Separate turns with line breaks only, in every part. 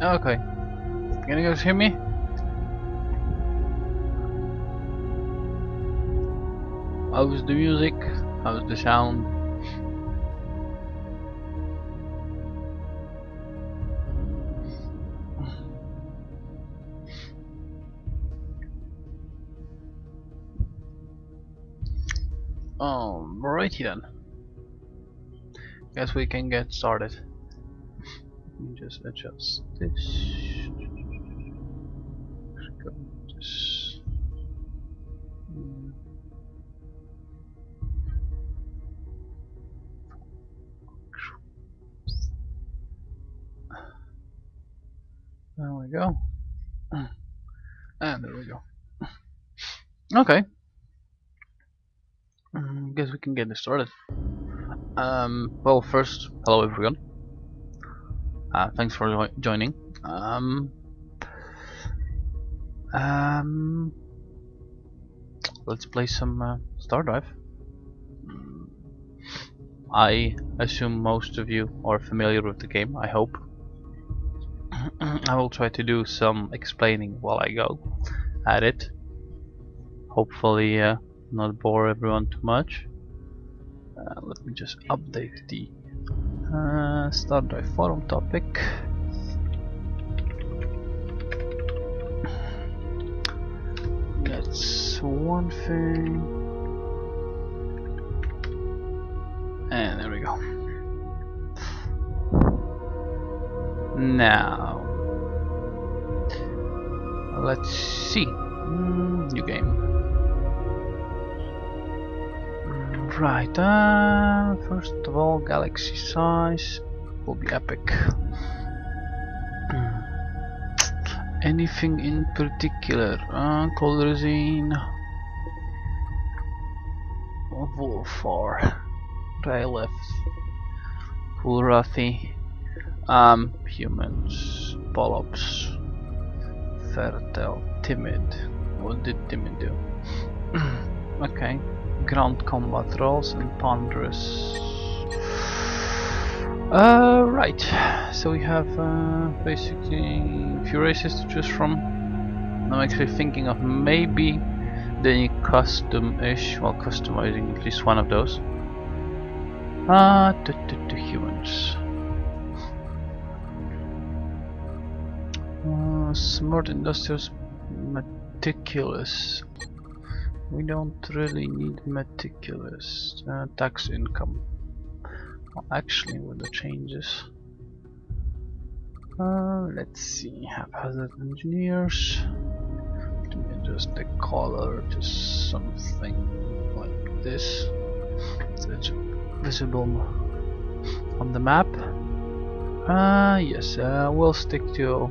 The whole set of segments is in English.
Okay. Can you guys hear me? How's the music? How's the sound? Alrighty then. Guess we can get started. Let me just adjust this. Go this. There we go. And there we go. Okay. Guess we can get this started. Well, first, hello everyone. Thanks for joining. Let's play some StarDrive. I assume most of you are familiar with the game, I hope. I will try to do some explaining while I go at it. Hopefully not bore everyone too much. Let me just update the StarDrive forum topic. That's one thing. And there we go. Now, let's see. New game. Right. First of all, galaxy size will be epic. Anything in particular? Colorizine, Wolfar, Railef, Kulrathi, humans, Polyps, Fertile, Timid. What did Timid do? Okay, ground combat roles and ponderous. Right, so we have basically a few races to choose from. I'm actually thinking of maybe doing custom-ish, while customizing at least one of those. To humans. Smart industrials, meticulous. We don't really need meticulous. Tax income. Well, actually, with the changes. Let's see. Haphazard engineers. Let me adjust the color to something like this, so it's visible on the map. Yes, we'll stick to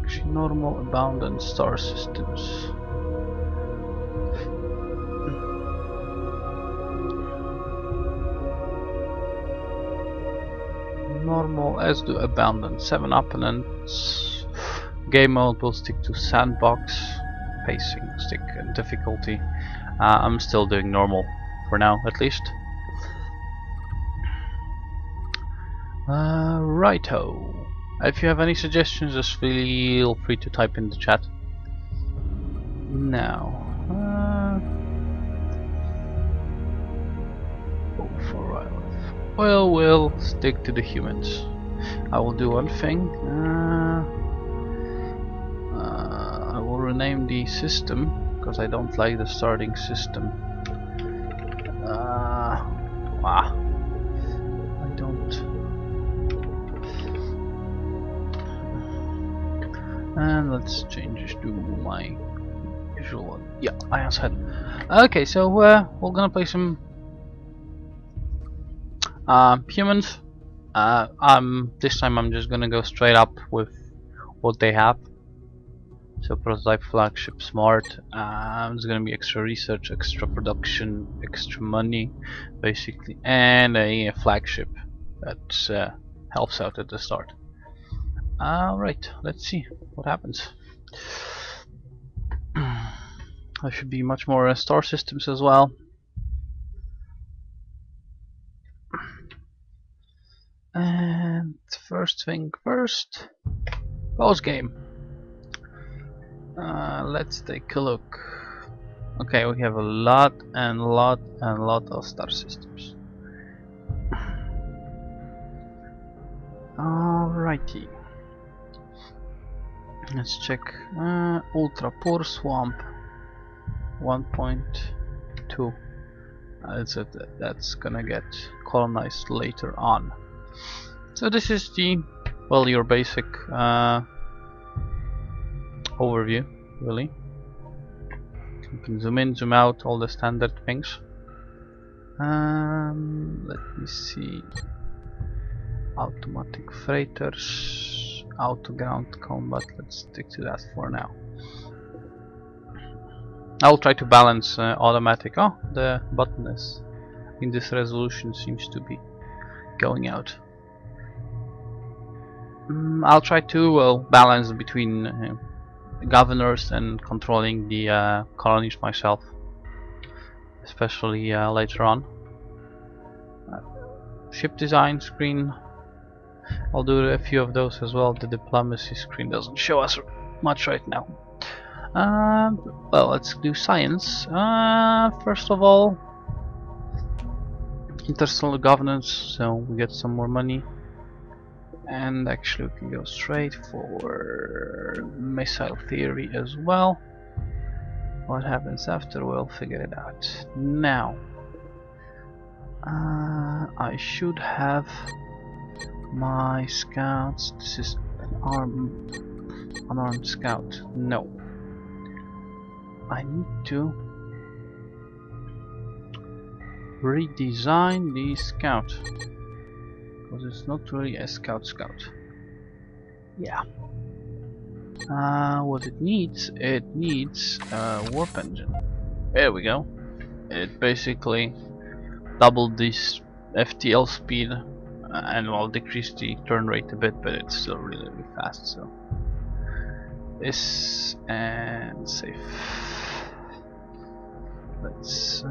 actually normal, abundant star systems. Normal, as do abundant. 7 opponents. Game mode will stick to sandbox. Pacing, stick, and difficulty. I'm still doing normal for now, at least. Righto. If you have any suggestions, just feel free to type in the chat. Now, well, we'll stick to the humans. I will do one thing. I will rename the system because I don't like the starting system. I don't. And let's change it to my usual one. Yeah, Ion's Head. Okay, so we're gonna play some humans. This time I'm just gonna go straight up with what they have. So prototype, flagship, smart. There's gonna be extra research, extra production, extra money, basically, and a flagship that helps out at the start. Right, let's see what happens. There should be much more star systems as well. And first thing first. Post game. Let's take a look. Okay, we have a lot of star systems. Alrighty. Let's check. Ultra poor swamp 1.2. That's gonna get colonized later on. So this is the, well, your basic overview, really. You can zoom in, zoom out, all the standard things. Let me see. Automatic freighters, auto ground combat. Let's stick to that for now. I'll try to balance automatic. Oh, the button is in this resolution seems to be going out. I'll try to balance between governors and controlling the colonies myself, especially later on. Ship design screen, I'll do a few of those as well. The diplomacy screen doesn't show us much right now. Well, let's do science. First of all, interstellar governance, so we get some more money. And actually we can go straight for missile theory as well. What happens after, we'll figure it out. Now, I should have my scouts. This is an unarmed scout. No, I need to redesign the scout, because it's not really a scout. Yeah. What it needs a warp engine. There we go. It basically doubled this FTL speed and will decrease the turn rate a bit, but it's still really fast. So this and save. Let's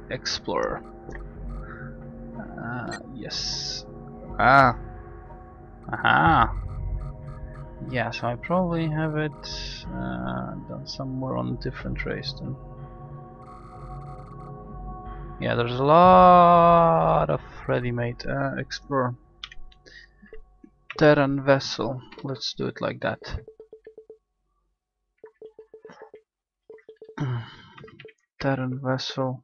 explorer. Yes. Aha. Yeah, so I probably have it done somewhere on a different race then. Yeah, there's a lot of ready-made explorer. Terran vessel. Let's do it like that. Terran vessel.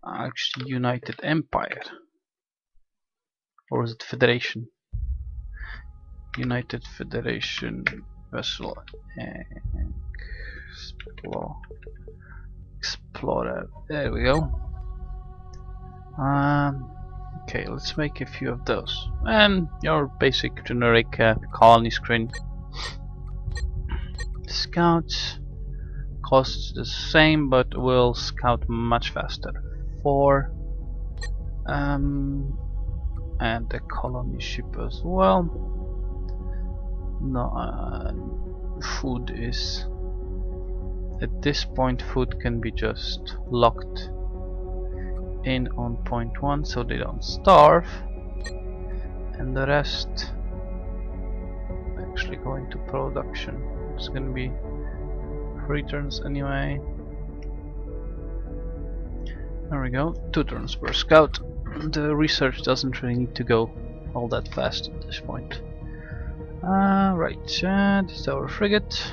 Actually, United Empire. Or is it Federation? United Federation vessel. Explorer. There we go. Okay, let's make a few of those. And your basic generic colony screen. Scouts costs the same, but will scout much faster. 4 and the colony ship as well. No, food is at this point, food can be just locked in on point 1 so they don't starve, and the rest actually go into production. It's gonna be 3 turns anyway. There we go, 2 turns per scout. The research doesn't really need to go all that fast at this point. Right, this is our frigate.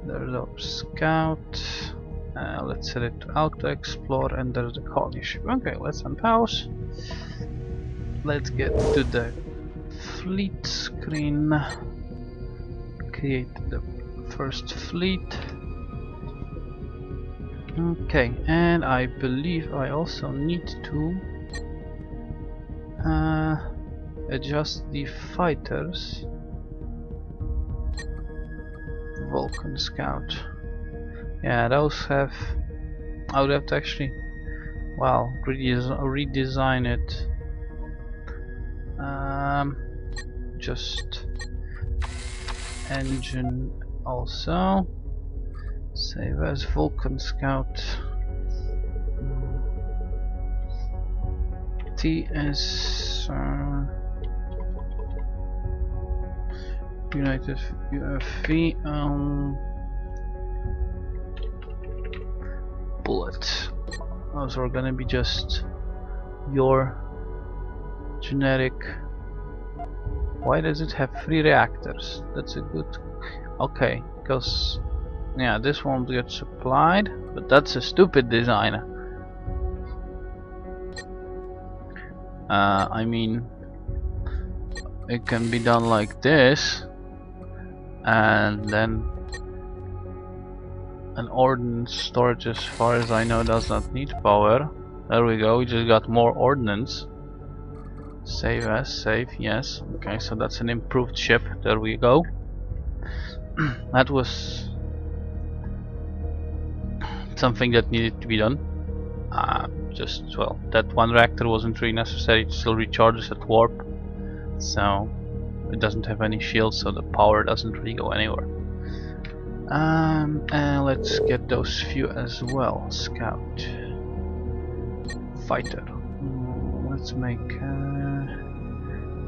There's our scout. Let's set it to auto explore, and there's the colony ship. Okay, let's unpause. Let's get to the fleet screen. Create the first fleet. Okay, and I believe I also need to adjust the fighters. Vulcan Scout. Yeah, those have. I would have to actually, well, redesign it. Just engine also. Save as Vulcan Scout. TS United UFV bullet. Those are gonna be just your generic. Why does it have 3 reactors? That's a good. Okay, because yeah, this won't get supplied, but that's a stupid design. I mean, it can be done like this, and then an ordnance storage, as far as I know, does not need power. There we go, we just got more ordnance. Save as, save, yes. Okay, so that's an improved ship. There we go. That was something that needed to be done. Well, that one reactor wasn't really necessary. It still recharges at warp, so it doesn't have any shields, so the power doesn't really go anywhere. And let's get those few as well. Scout, fighter. Let's make.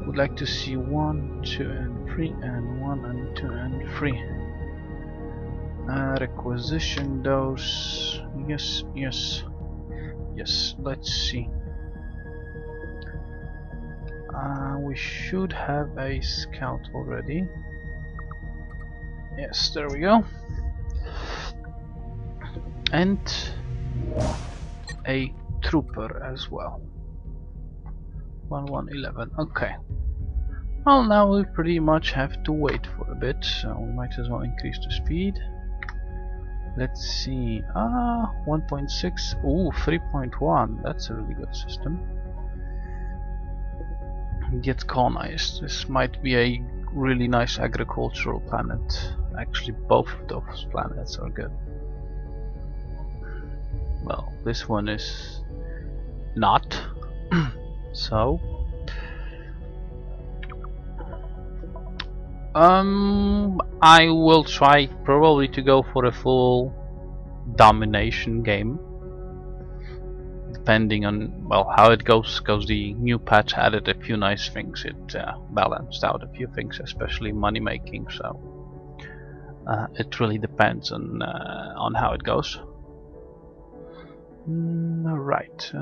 Would like to see 1, 2, and 3, and 1, and 2, and 3. Requisition those. Yes, yes, yes. Let's see. We should have a scout already. Yes, there we go. And a trooper as well. 1111. Okay. Well, now we pretty much have to wait for a bit, so we might as well increase the speed. Let's see. 1.6. Ooh, 3.1. That's a really good system. Get colonized. This might be a really nice agricultural planet. Actually, both of those planets are good. Well, this one is not. So I will try probably to go for a full domination game, depending on, well, how it goes, because the new patch added a few nice things. It balanced out a few things, especially money making, so it really depends on how it goes. Right.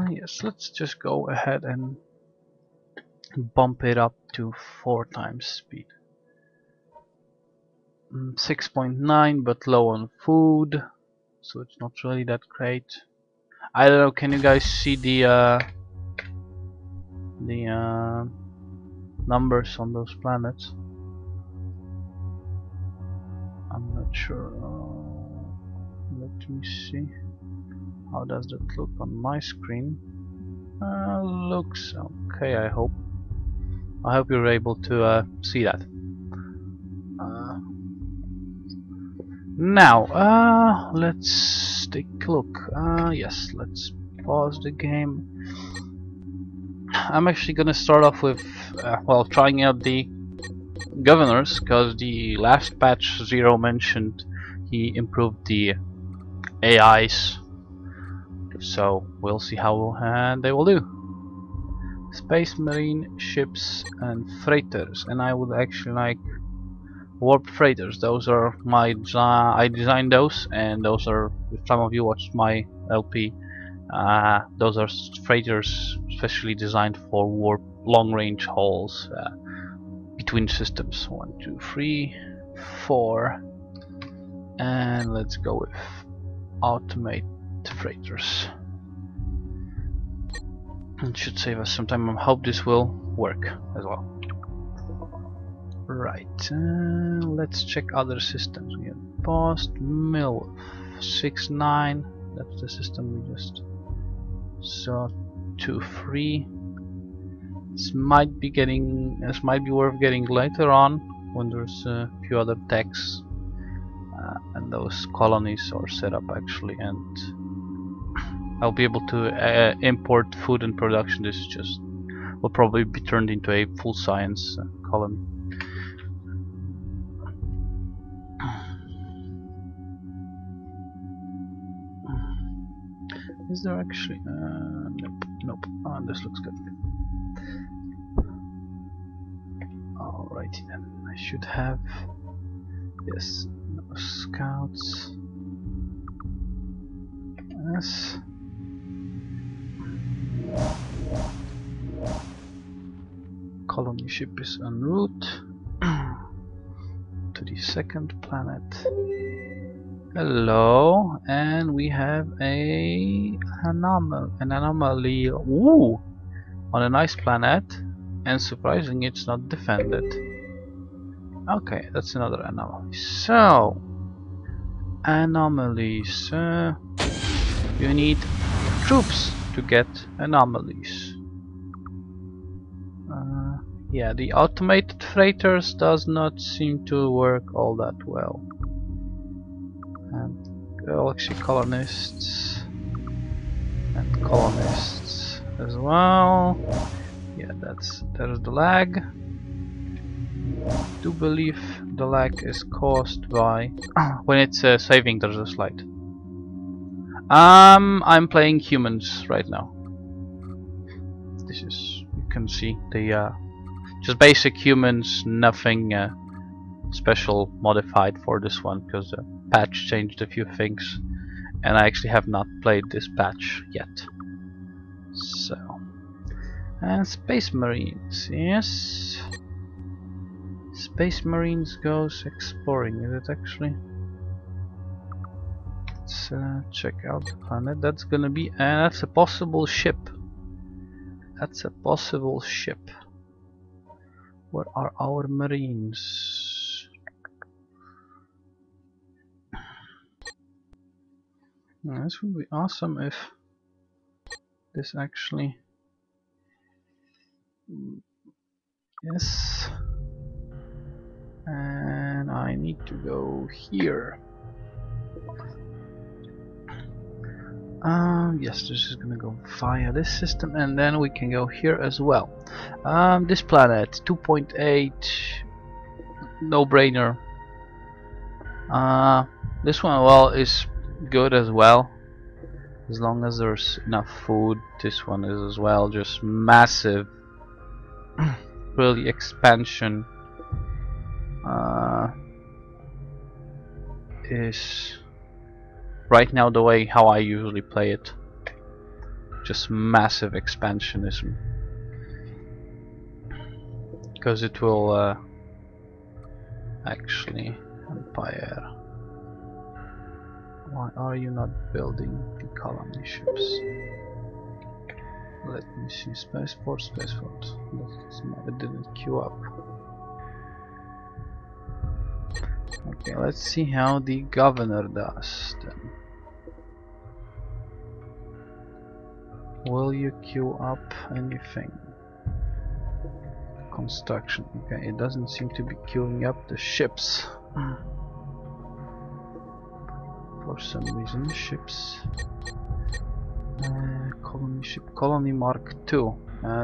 Yes, let's just go ahead and bump it up to 4 times speed. 6.9, but low on food, so it's not really that great. I don't know, can you guys see the numbers on those planets? I'm not sure. Let me see. How does that look on my screen? Looks okay, I hope. I hope you're able to see that. Now, let's take a look. Yes, let's pause the game. I'm actually gonna start off with, well, trying out the governors, because the last patch Zero mentioned he improved the AIs. So we'll see how they will do. Space Marine ships and freighters, and I would actually like warp freighters. Those are my I designed those, and those are, if some of you watched my LP, those are freighters specially designed for warp long range hauls between systems. 1, 2, 3, 4, and let's go with automate freighters. It should save us some time. I hope this will work as well. Right, let's check other systems. We have Post, Mill, 6.9. That's the system we just saw. 2.3. This might be worth getting later on when there's a few other techs and those colonies are set up actually, and I'll be able to import food and production. This is just will probably be turned into a full science colony. Is there actually? Nope. Nope. This looks good. Alrighty then. I should have. Yes. No scouts. Yes. Colony ship is en route to the second planet. Hello, and we have an anomaly. Ooh, on a nice planet, and surprisingly, it's not defended. Okay, that's another anomaly. So, anomalies. You need troops to get anomalies. Yeah, the automated freighters does not seem to work all that well. And well, actually colonists and colonists as well. Yeah, there's the lag. I do believe the lag is caused by when it's saving. There's a slide. I'm playing humans right now. This is, you can see the just basic humans, nothing special modified for this one because the patch changed a few things, and I actually have not played this patch yet. So, and Space Marines, yes. Space Marines goes exploring. Is it actually? Let's check out the planet. That's gonna be, that's a possible ship. That's a possible ship. Where are our Marines? Now, this would be awesome if this actually. Yes. And I need to go here. Yes, this is gonna go via this system, and then we can go here as well. This planet, 2.8, no-brainer. This one, well, is good as well, as long as there's enough food. This one is as well, just massive, really expansion. Is right now the way how I usually play it. Just massive expansionism, because it will actually empire. Why are you not building the colony ships? Let me see. Spaceport. It didn't queue up. Okay, let's see how the governor does then. Will you queue up anything? Construction. Okay, it doesn't seem to be queuing up the ships. For some reason, ships. Colony ship. Colony Mark II.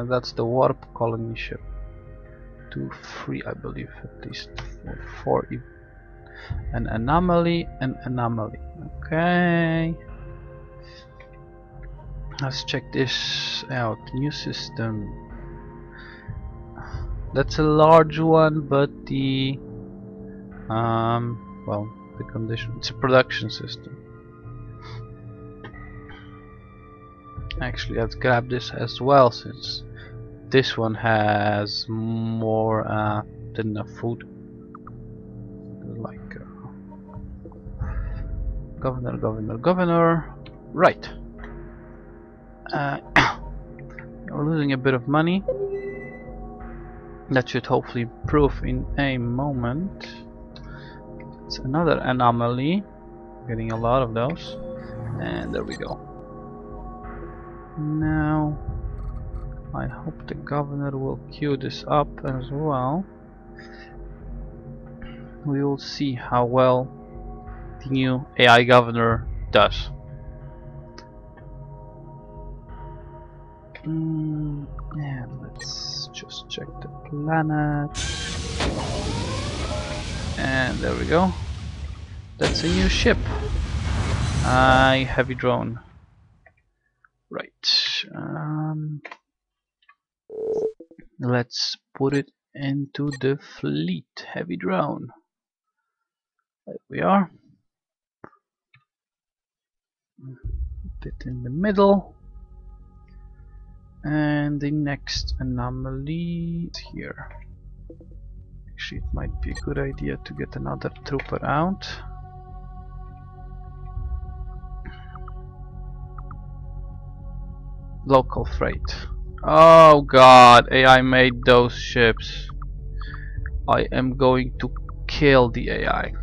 That's the warp colony ship. 2, 3, I believe, at least 4. An anomaly. Okay. Let's check this out. New system. That's a large one, but the well, the condition. It's a production system. Actually, let's grab this as well, since this one has more than enough food. Like governor. Right. We're losing a bit of money. That should hopefully improve in a moment. It's another anomaly. Getting a lot of those. And there we go. Now, I hope the governor will queue this up as well. We will see how well the new AI governor does. And let's just check the planet. And there we go. That's a new ship. Heavy drone. Right. Let's put it into the fleet. Heavy drone. There we are. Put it in the middle. And the next anomaly is here. Actually, it might be a good idea to get another trooper out. Local freight. Oh god, AI made those ships. I am going to kill the AI.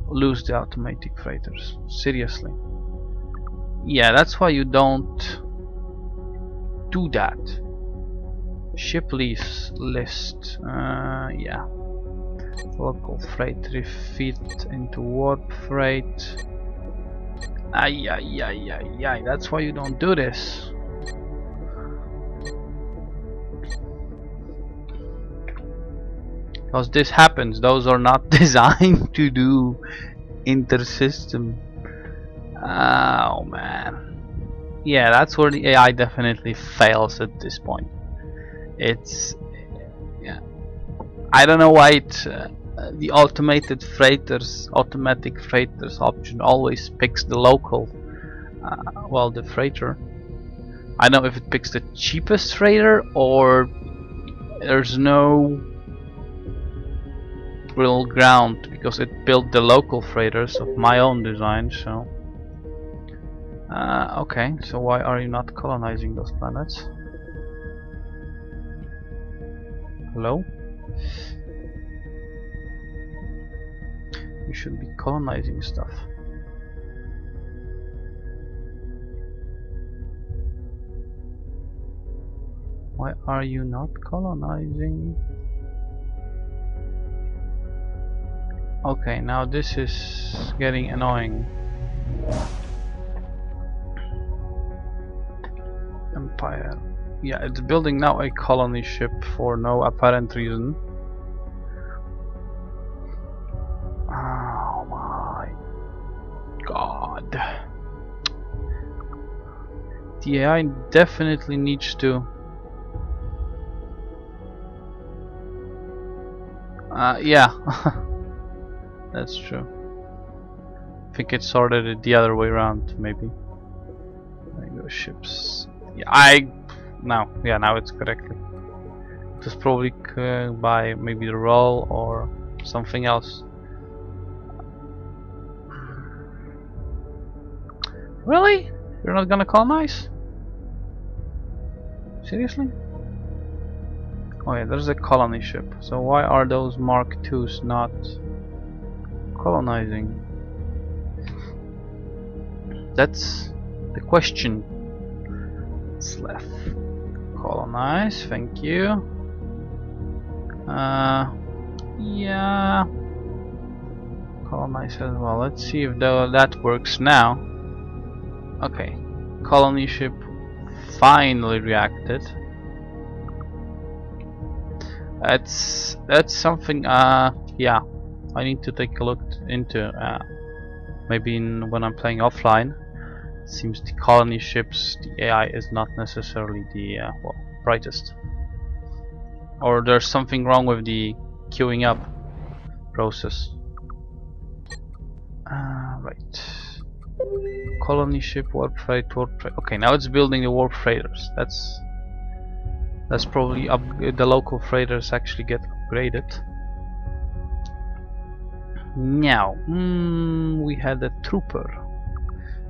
Lose the automatic freighters. Seriously. Yeah, that's why you don't do that. Ship list. Yeah. Local freight refit into warp freight. Ay, that's why you don't do this. Because this happens, those are not designed to do inter-system. Oh man. Yeah, that's where the AI definitely fails at this point. It's... yeah. I don't know why it... the automatic freighters option always picks the local, well, the freighter. I don't know if it picks the cheapest freighter or there's no real ground because it built the local freighters of my own design. So okay, so why are you not colonizing those planets? Hello? You should be colonizing stuff. Why are you not colonizing? Okay, now this is getting annoying. Empire. Yeah, it's building now a colony ship for no apparent reason. Oh my god. The AI definitely needs to... yeah. That's true. I think it sorted it the other way around, maybe. There you go, ships. Yeah, now it's correctly. It was probably by maybe the roll or something else. Really? You're not gonna colonize? Seriously? Oh yeah, there's a colony ship. So why are those Mark IIs not colonizing? That's the question. Sleth. Colonize, thank you. Yeah. Colonize as well. Let's see if that works now. Okay. Colony ship finally reacted. That's something yeah, I need to take a look into maybe when I'm playing offline. It seems the colony ships, the AI is not necessarily the well, brightest, or there's something wrong with the queuing up process. Right, colony ship, warp freight. Okay, now it's building the warp freighters. That's probably the local freighters actually get upgraded. Now, we had a trooper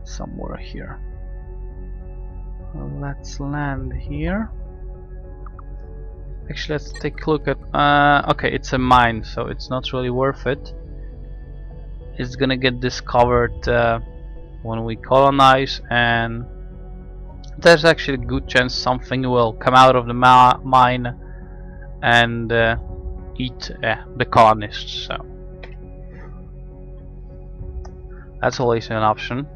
somewhere here. Let's land here. Actually, let's take a look at... okay, it's a mine, so it's not really worth it. It's gonna get discovered when we colonize, and there's actually a good chance something will come out of the mine and eat the colonists. So that's always an option.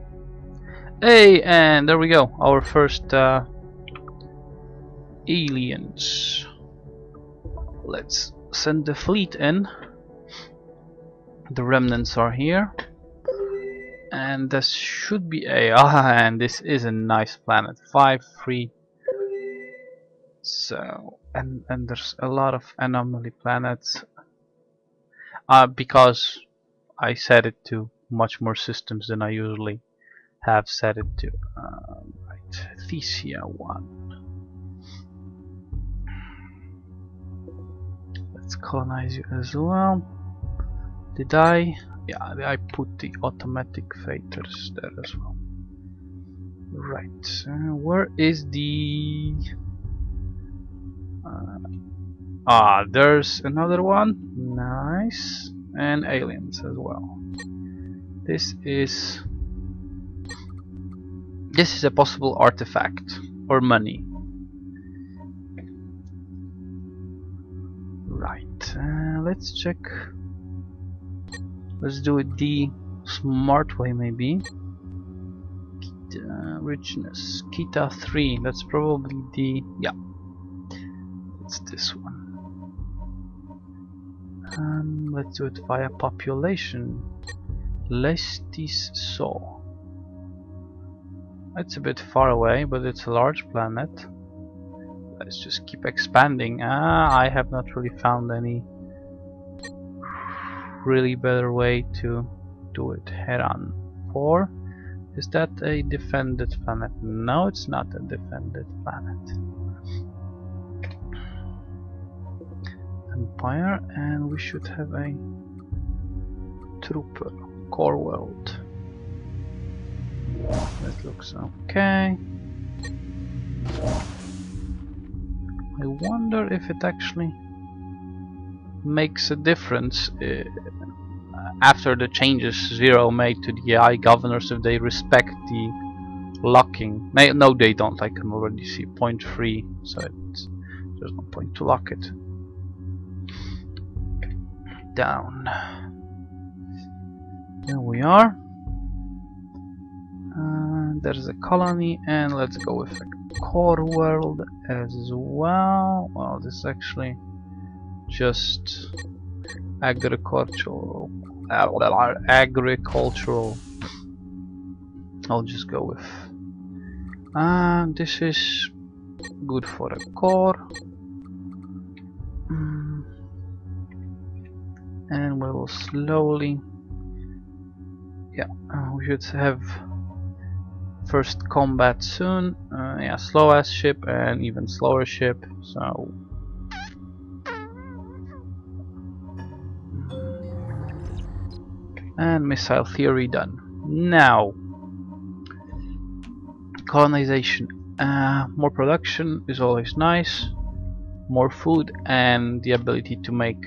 Hey, and there we go. Our first aliens. Let's send the fleet in. The remnants are here. And this should be a and this is a nice planet. 5-3. So and there's a lot of anomaly planets. Because I set it to much more systems than I usually have set it to. Right, Thesia 1. Let's colonize you as well. Did I? Yeah, I put the automatic fighters there as well. Right, where is the... there's another one. Nice. And aliens as well. This is a possible artifact or money. Right, let's check. Let's do it the smart way maybe. Richness, Kita 3, that's probably the... yeah, it's this one. Let's do it via population. Lestis So. It's a bit far away, but it's a large planet. Let's just keep expanding. I have not really found any really better way to do it. Heran 4. Is that a defended planet? No, it's not a defended planet. Empire, and we should have a trooper. Core world. That looks okay. I wonder if it actually makes a difference after the changes Zero made to the AI governors, if they respect the locking. No, they don't. I can already see 0.3, so there's no point to lock it. Down. There we are. There's a colony, and let's go with a core world as well. Well, this is actually just agricultural. I'll just go with. This is good for a core. And we will slowly. Yeah, we should have first combat soon. Yeah, slow ass ship and even slower ship. So. And missile theory done. Now, colonization. More production is always nice. More food and the ability to make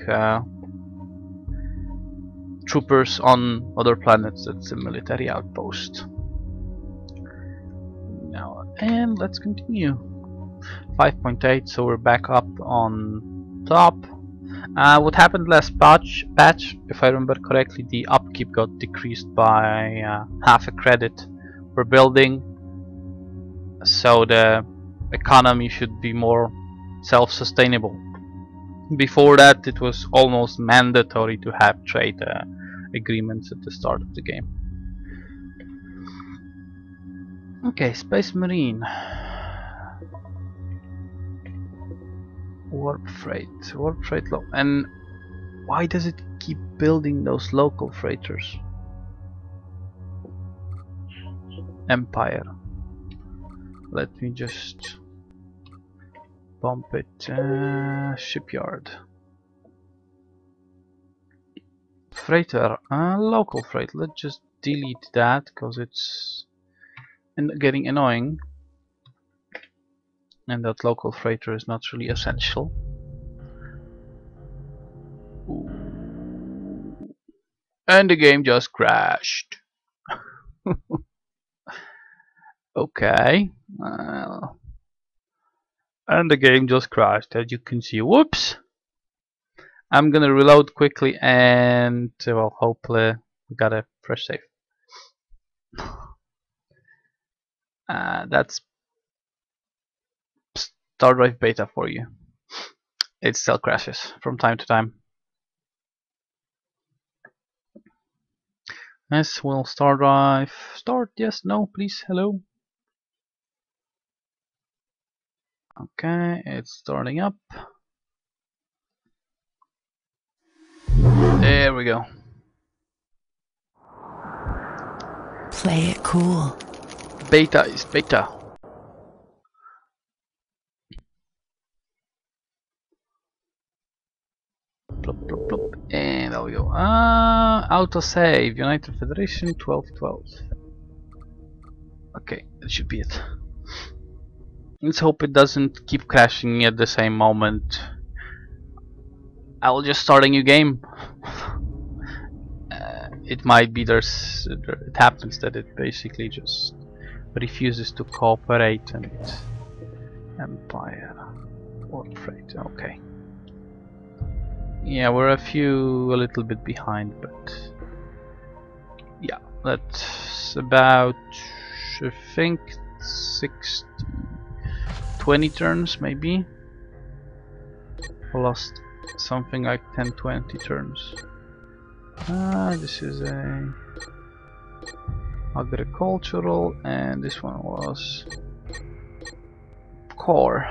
troopers on other planets. That's a military outpost. Now, and let's continue. 5.8, so we're back up on top. What happened last patch, if I remember correctly, the upkeep got decreased by half a credit per building, so the economy should be more self-sustainable. Before that, it was almost mandatory to have trade agreements at the start of the game. Okay, Space Marine. Warp freight and why does it keep building those local freighters? Empire, let me just bump it. Shipyard, freighter, local freight. Let's just delete that because it's getting annoying. And that local freighter is not really essential. Ooh. And the game just crashed. Okay. And the game just crashed, as you can see. Whoops! I'm gonna reload quickly and well, hopefully we got a fresh save. That's StarDrive beta for you. It still crashes from time to time. Yes, will StarDrive start? Yes, no, please, hello. Okay, it's starting up. There we go.
Play it cool.
Beta is beta. Plop, plop, plop. And there we go. Autosave, United Federation 1212. Okay, that should be it. Let's hope it doesn't keep crashing at the same moment. I'll just start a new game. It might be it happens that it basically just refuses to cooperate and Empire or Freight. Okay. Yeah, we're a little bit behind, but yeah, that's about, I think, 20 turns maybe. Lost something like 10-20 turns. This is a agricultural, and this one was core.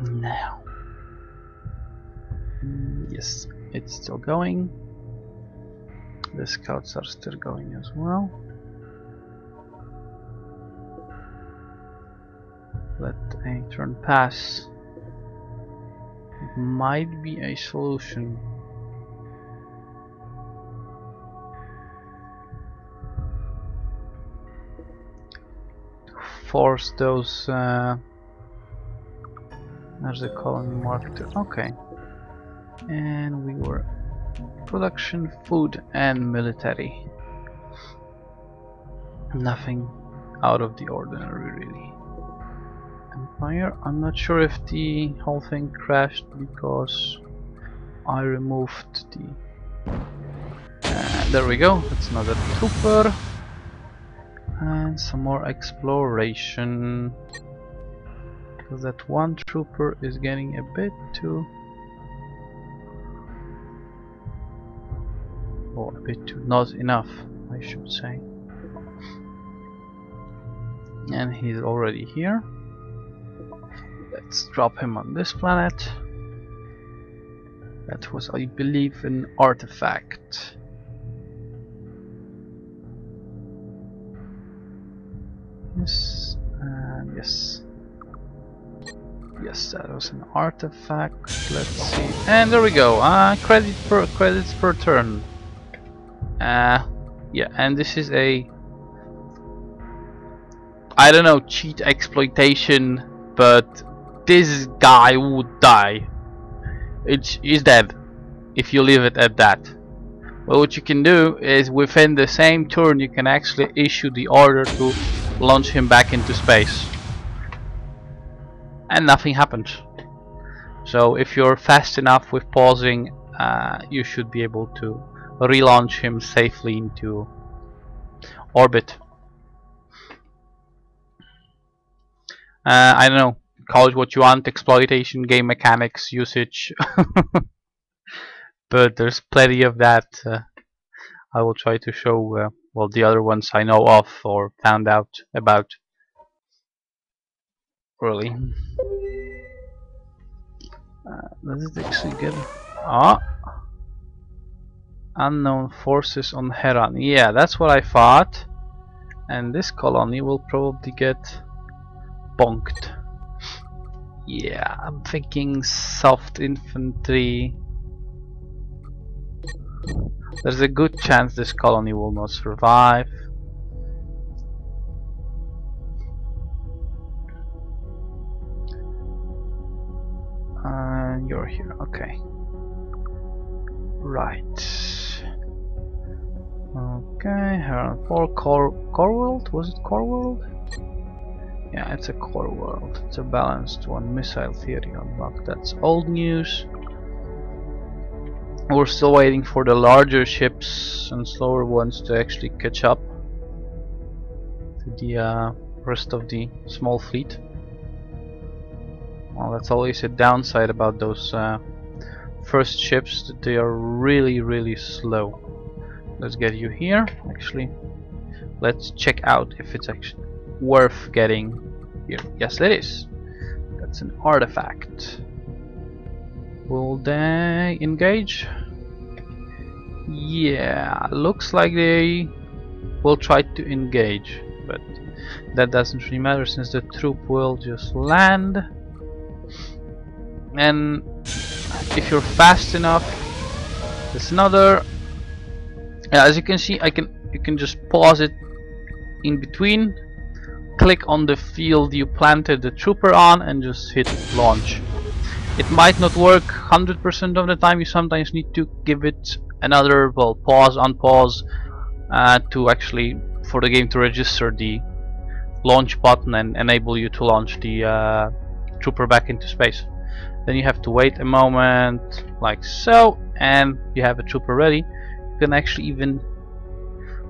Now, yes, it's still going. The scouts are still going as well. Let a turn pass. It might be a solution. Force those there's a colony marked. Okay, and we were production, food, and military. Nothing out of the ordinary, really. Empire, I'm not sure if the whole thing crashed because I removed the there we go, that's another trooper. And some more exploration, because that one trooper is getting a bit too, or a bit too not enough, I should say. And he's already here. Let's drop him on this planet. That was, I believe, an artifact. Yes, yes. Yes, that was an artifact. Let's see. And there we go. Credits per turn. Yeah, and this is a, I don't know, cheat exploitation, but this guy would die. He's dead if you leave it at that. Well, what you can do is within the same turn you can actually issue the order to launch him back into space, and nothing happened. So if you're fast enough with pausing, you should be able to relaunch him safely into orbit. I don't know, call it what you want, exploitation, game mechanics, usage. But there's plenty of that. I will try to show well, the other ones I know of or found out about. Really. Does it actually get... unknown forces on Heran. Yeah, that's what I thought. And this colony will probably get bonked. Yeah, I'm thinking soft infantry. There's a good chance this colony will not survive. You're here, okay. Right. Okay, Heron 4, Core World? Was it Core World? Yeah, it's a Core World. It's a balanced one. Missile theory unlocked. That's old news. We're still waiting for the larger ships and slower ones to actually catch up to the rest of the small fleet. Well, that's always a downside about those first ships, that they are really slow. Let's get you here. Actually, let's check out if it's actually worth getting here. Yes, it is. That's an artifact. Will they engage? Yeah, looks like they will try to engage, but that doesn't really matter since the troop will just land. And if you're fast enough, there's another. As you can see, you can just pause it in between, click on the field you planted the trooper on, and just hit launch. It might not work 100% of the time. You sometimes need to give it another, well, pause, unpause, to actually, for the game to register the launch button and enable you to launch the trooper back into space. Then you have to wait a moment, like so, and you have a trooper ready. You can actually even,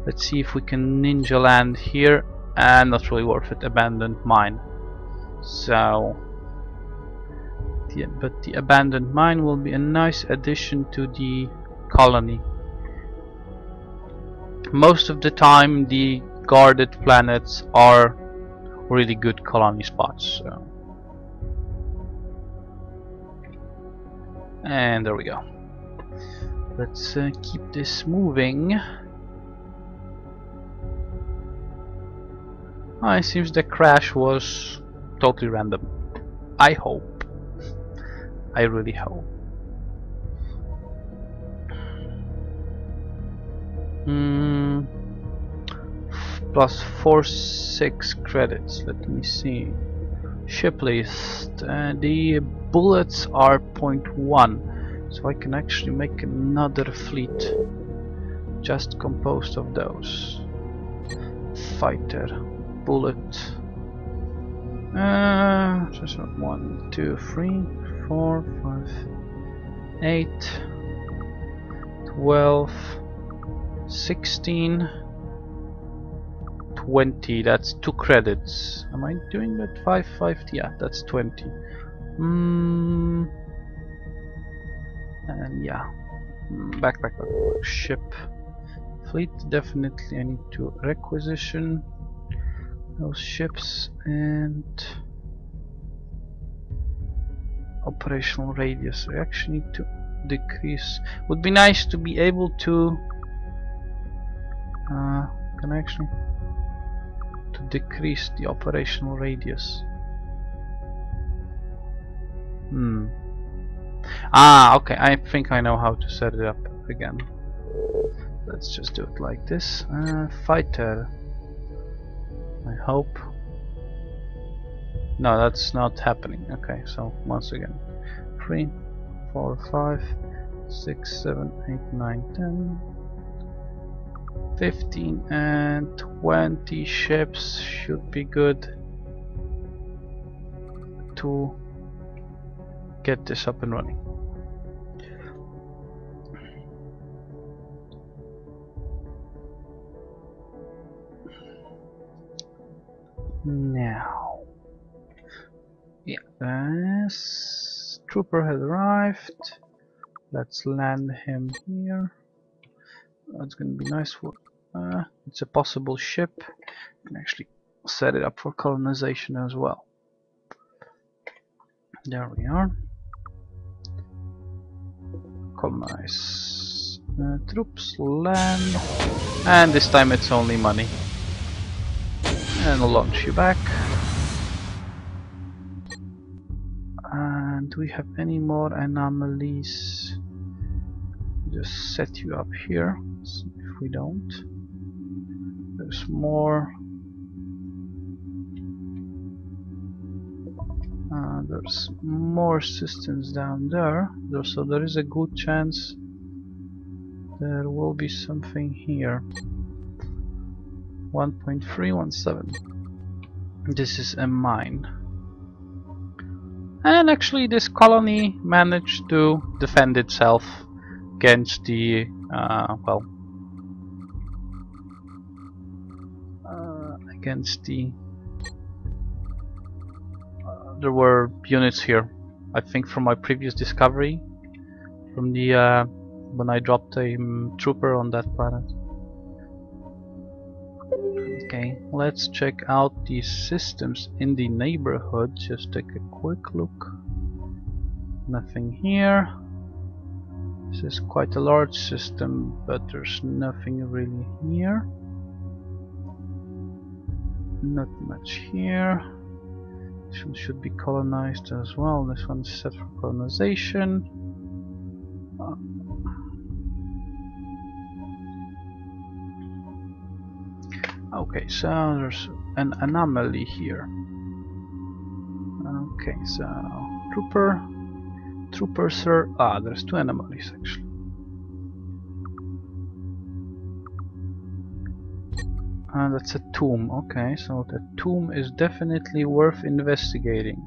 let's see if we can ninja land here, and not really worth it, abandoned mine. So, but the abandoned mine will be a nice addition to the colony. Most of the time the guarded planets are really good colony spots. So. And there we go. Let's keep this moving. It seems the crash was totally random. I hope. I really hope. Plus 6 credits. Let me see. Ship list. The bullets are 0.1, so I can actually make another fleet just composed of those. Fighter, bullet. Just 1, 2, 3, 4, 5, 8, 12, 16, 20. That's 2 credits. Am I doing that? 5, 5? Yeah, that's 20. And yeah, back. Ship, fleet. Definitely, I need to requisition those ships and operational radius. I actually need to decrease. Would be nice to be able to. Can I actually to decrease the operational radius? Okay, I think I know how to set it up again. Let's just do it like this. Fighter, I hope. No, that's not happening. Okay, so once again, 3, 4, 5, 6, 7, 8, 9, 10, 15 and 20 ships should be good to get this up and running. Now, yeah, this trooper has arrived. Let's land him here. That's gonna be nice for. It's a possible ship. You can actually set it up for colonization as well. There we are. Colonize. Troops land, and this time it's only money. And I'll launch you back. And do we have any more anomalies? Just set you up here. So if we don't, there's more. There's more systems down there. So there is a good chance there will be something here. 1.317. This is a mine. And actually this colony managed to defend itself against the against the there were units here. I think from my previous discovery, from the when I dropped a trooper on that planet. Okay, let's check out the systems in the neighborhood. Just take a quick look. Nothing here. This is quite a large system, but there's nothing really here. Not much here. This one should be colonized as well. This one's set for colonization. Okay, so there's an anomaly here. Okay, so trooper sir. There's two anomalies actually. That's a tomb. Okay, so the tomb is definitely worth investigating.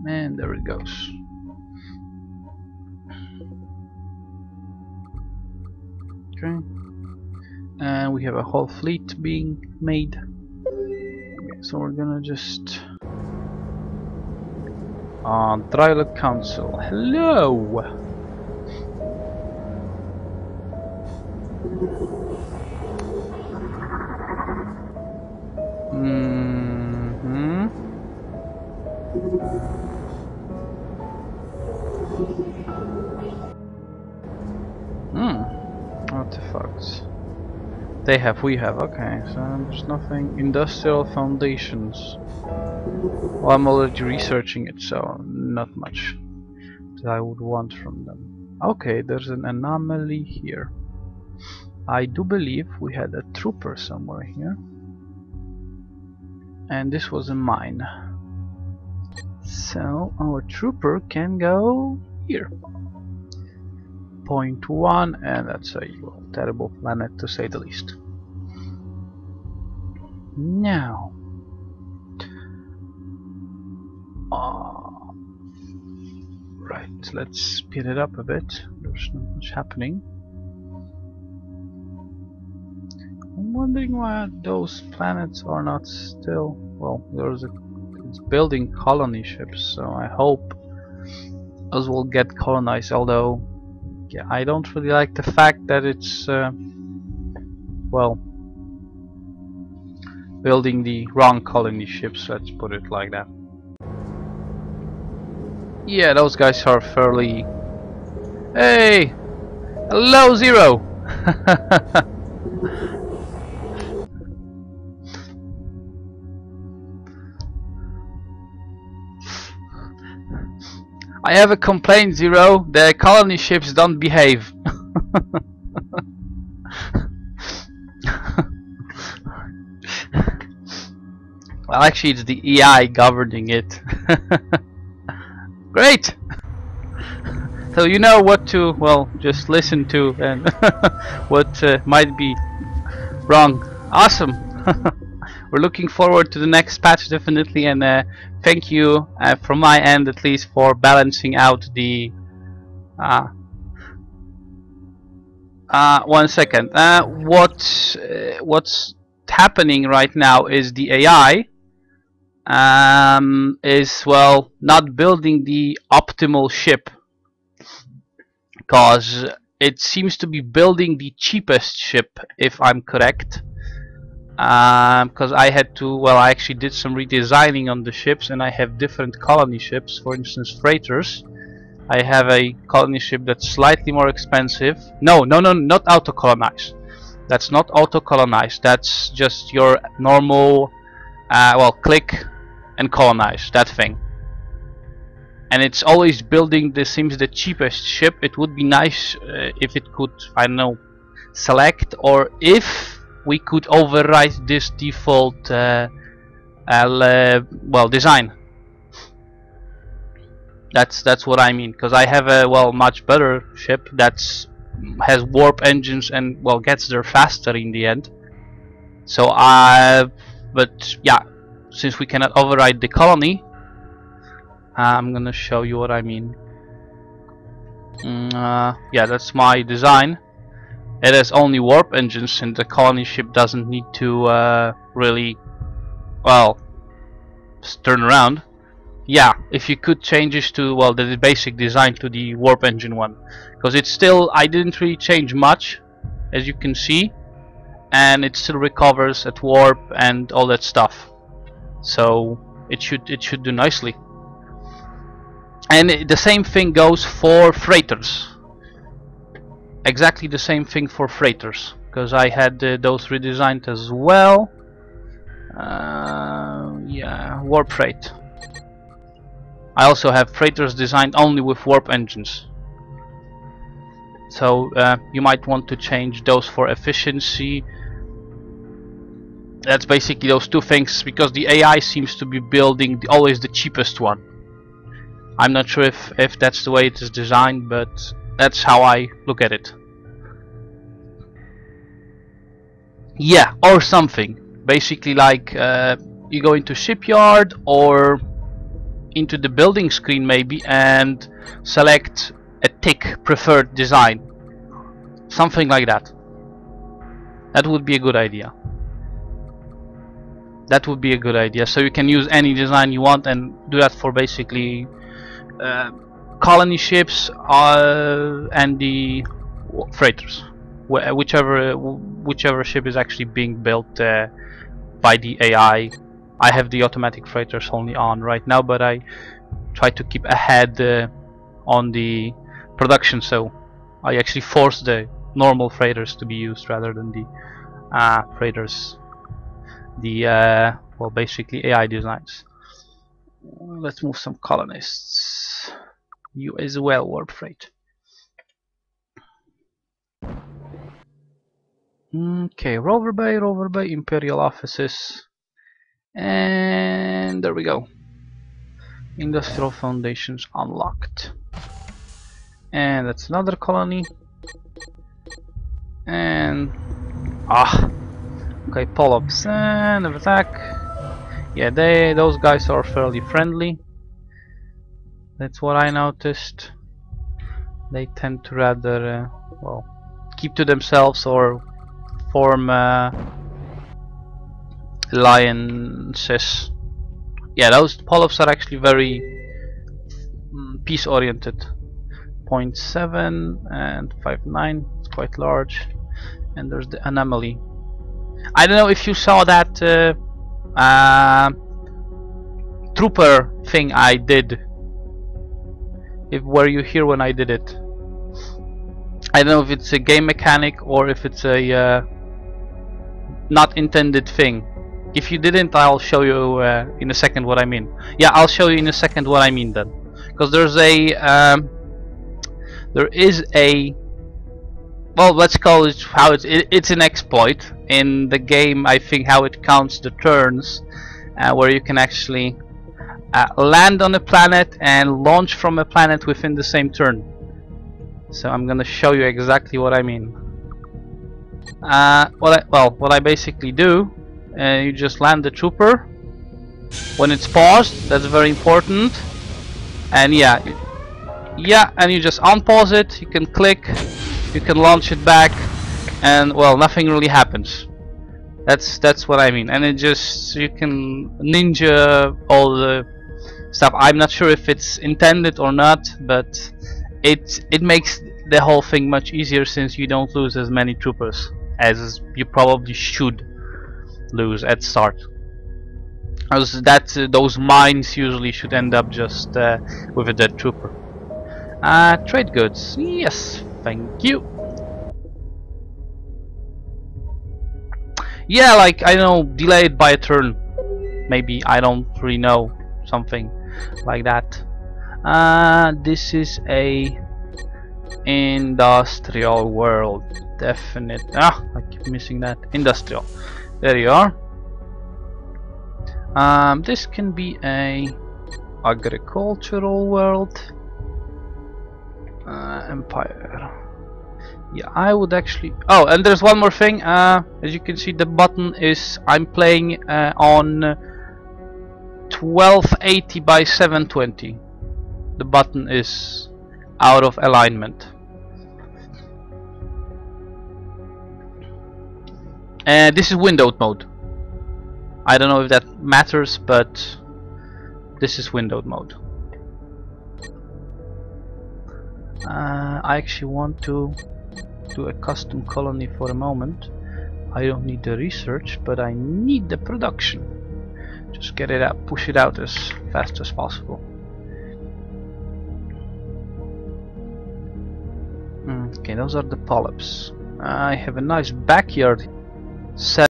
And there it goes. Okay, and we have a whole fleet being made. Okay, so we're gonna just Dialogue Council. Hello. Artifacts. They have, we have. Okay, so there's nothing. Industrial foundations. Well, I'm already researching it, so not much that I would want from them. Okay, there's an anomaly here. I do believe we had a trooper somewhere here, and this was a mine. So our trooper can go here. Point 1, and that's a terrible planet to say the least. Now, right, let's speed it up a bit. There's not much happening. I'm wondering why those planets are not still. Well, it's building colony ships, so I hope those will get colonized. Although, yeah, I don't really like the fact that it's well, building the wrong colony ships. Let's put it like that. Yeah, those guys are fairly. Hey, hello, Zero. I have a complaint, Zero. The colony ships don't behave. Well, actually, it's the AI governing it. Great. So you know what to, well, just listen to and what might be wrong. Awesome. We're looking forward to the next patch, definitely, and thank you from my end at least for balancing out the 1 second. What's happening right now is the AI is, well, not building the optimal ship, because it seems to be building the cheapest ship, if I'm correct. Because I had to, well, I actually did some redesigning on the ships, and I have different colony ships. For instance, freighters. I have a colony ship that's slightly more expensive. No, not auto-colonized. That's not auto-colonized. That's just your normal, well, click and colonize, that thing. And it's always building, this seems, the cheapest ship. It would be nice if it could, I don't know, select, or if we could override this default well, design. That's what I mean, because I have a, well, much better ship that's has warp engines and, well, gets there faster in the end. So but yeah, since we cannot override the colony, I'm gonna show you what I mean. Yeah, that's my design. It has only warp engines, and the colony ship doesn't need to really well, just turn around. Yeah, if you could change this to, well, the basic design to the warp engine one, because it's still, I didn't really change much, as you can see, and it still recovers at warp and all that stuff. So it should do nicely. And the same thing goes for freighters. Exactly the same thing for freighters, because I had those redesigned as well. Yeah, warp freight. I also have freighters designed only with warp engines. So you might want to change those for efficiency. That's basically those two things, because the AI seems to be building always the cheapest one. I'm not sure if that's the way it is designed, but that's how I look at it. Yeah, or something. Basically like you go into shipyard or into the building screen maybe and select a tick preferred design. Something like that. That would be a good idea. That would be a good idea. So you can use any design you want and do that for basically colony ships and the freighters. Whichever ship is actually being built by the AI. I have the automatic freighters only on right now, but I try to keep ahead on the production, so I actually force the normal freighters to be used rather than the freighters, the well, basically AI designs. Let's move some colonists. You as well, warp freight. Okay, Rover Bay, Imperial offices, and there we go. Industrial foundations unlocked, and that's another colony. And okay, pull-ups and attack. Yeah, those guys are fairly friendly. That's what I noticed. They tend to rather well, keep to themselves or form alliances. Yeah, those pull-ups are actually very peace oriented. 0.7 and 5.9, it's quite large. And there's the anomaly. I don't know if you saw that trooper thing I did. Were you here when I did it? I don't know if it's a game mechanic or if it's a not intended thing. If you didn't, I'll show you in a second what I mean. Yeah, I'll show you in a second what I mean then. Because there is a well, let's call it how it's an exploit in the game. I think how it counts the turns, where you can actually land on a planet and launch from a planet within the same turn. So I'm gonna show you exactly what I mean. What I basically do, you just land the trooper when it's paused. That's very important. And yeah, and you just unpause it. You can click, you can launch it back, and well, nothing really happens. That's what I mean. And it just, you can ninja all the stuff. I'm not sure if it's intended or not, but it makes the whole thing much easier since you don't lose as many troopers as you probably should lose at start. As those mines usually should end up just with a dead trooper. Trade goods, yes, thank you. Yeah, like, I don't know, delayed by a turn. Maybe, I don't really know, something like that. This is a industrial world, definite. I keep missing that. Industrial. There you are. This can be a agricultural world. Empire. Yeah, I would actually. Oh, and there's one more thing. As you can see, the button is. I'm playing on 1280 by 720. The button is out of alignment. And this is windowed mode. I don't know if that matters, but this is windowed mode. I actually want to do a custom colony for the moment. I don't need the research, but I need the production. Just get it out, push it out as fast as possible. Okay, those are the polyps. I have a nice backyard set